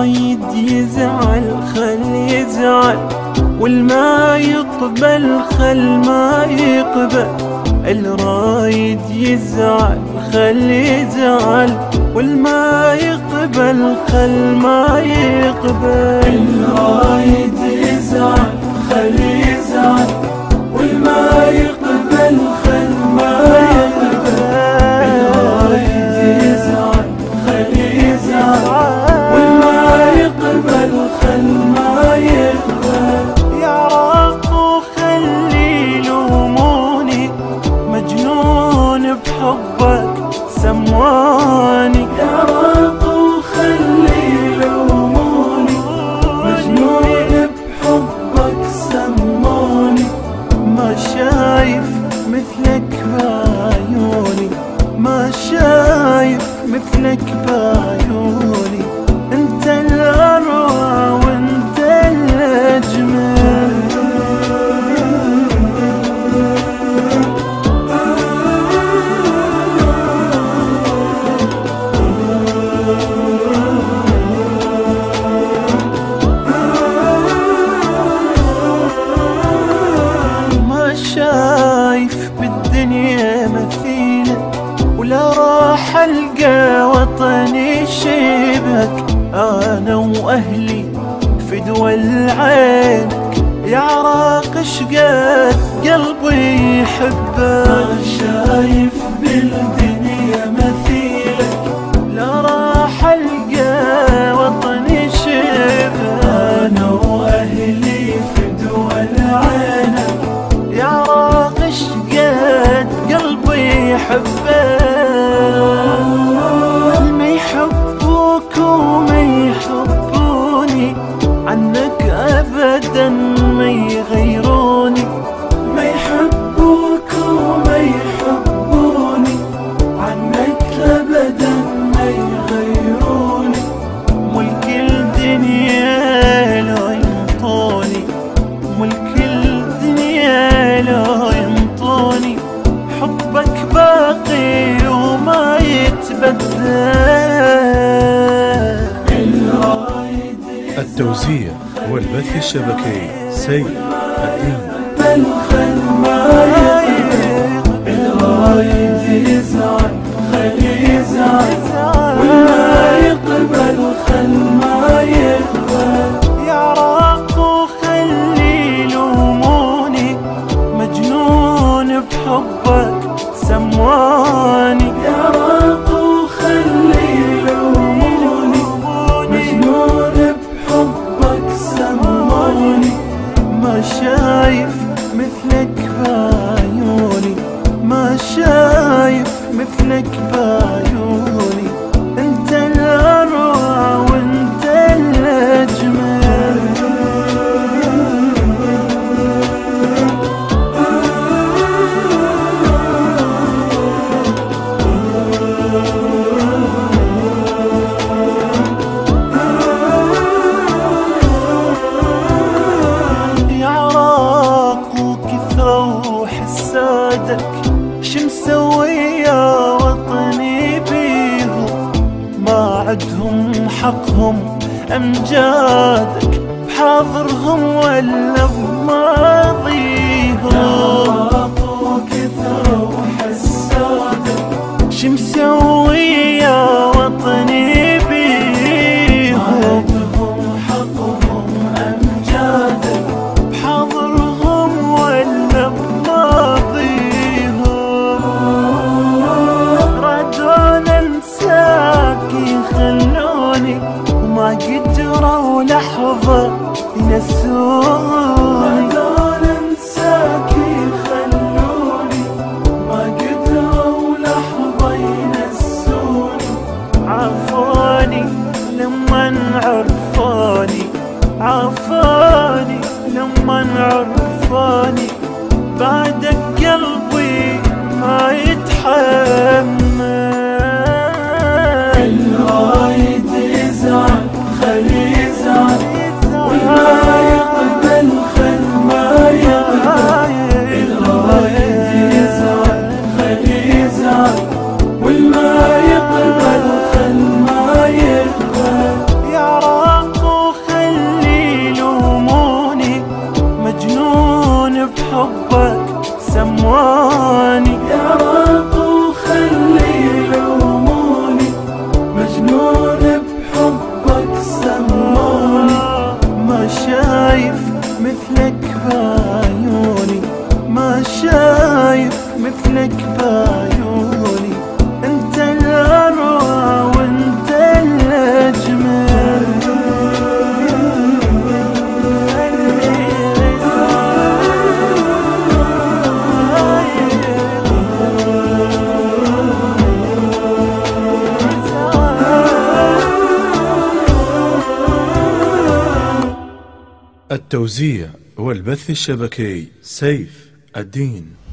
الرايد يزعل خل يزعل، والما يقبل خل ما يقبل. الرايد يزعل خل يزعل، والما يقبل خل ما يقبل. الرايد يزعل خل يزعل، والما يقبل خل ما يقبل. الرايد يزعل خل يزعل، والما يقبل خل ما يقبل. يا راق وخلي يلوموني مجنون بحبك سمواني. يا راق وخلي يلوموني مجنون بحبك سموني. ما شايف مثلك بعيوني، ما شايف مثلك بعيوني. انت الأروع وانت الأجمل. ما شايف بالدنيا مثيلك، ولا راح القى وطني شبهك. انا واهلي في دول عينك، يا عراق شقد قلبي يحبك. ما شايف بالدنيا مثيلك، لا راح القى وطني شبهك. انا واهلي في دول عينك، يا عراق شقد قلبي يحبك. ما يحبوك وما يحبوني، عنك ابدا ما يغيروني. ما يحبوك وما يحبوني، عنك ابدا ما يغيروني. ملك الدنيا لا ينطوني، ملك الدنيا لا ينطوني. حبك باقي وما يتبدل. التوزيع والبث الشبكي سيد الدين. الرايد يزعل خل يزعل، والما يقبل خل ما يقبل. يا راق وخلي يلوموني مجنون بحبك سمواني. يا راق وخلي يلوموني مجنون بحبك سموني. ما شايف مثلك بعيوني، ما شايف مثلك بعيوني. انت الأروع وانت الأجمل. يا عراق وكثرة وحسادك، شمسوي يا وطني بيهم. ما عدهم حقهم أمجادك، بحاضرهم ولا بماضيهم. يا عراق وكثرة وحسادك، شمسوي يا وطني بيهم. عدهم حقهم أمجادك، بحاضرهم ولا بماضيهم. رادوا ننساك يخلوني، وما قدروا لحظة ينسوني. رادوا ننساك يخلوني، ما قدروا لحظة ينسوني. عفوا التوزيع والبث الشبكي سيف الدين.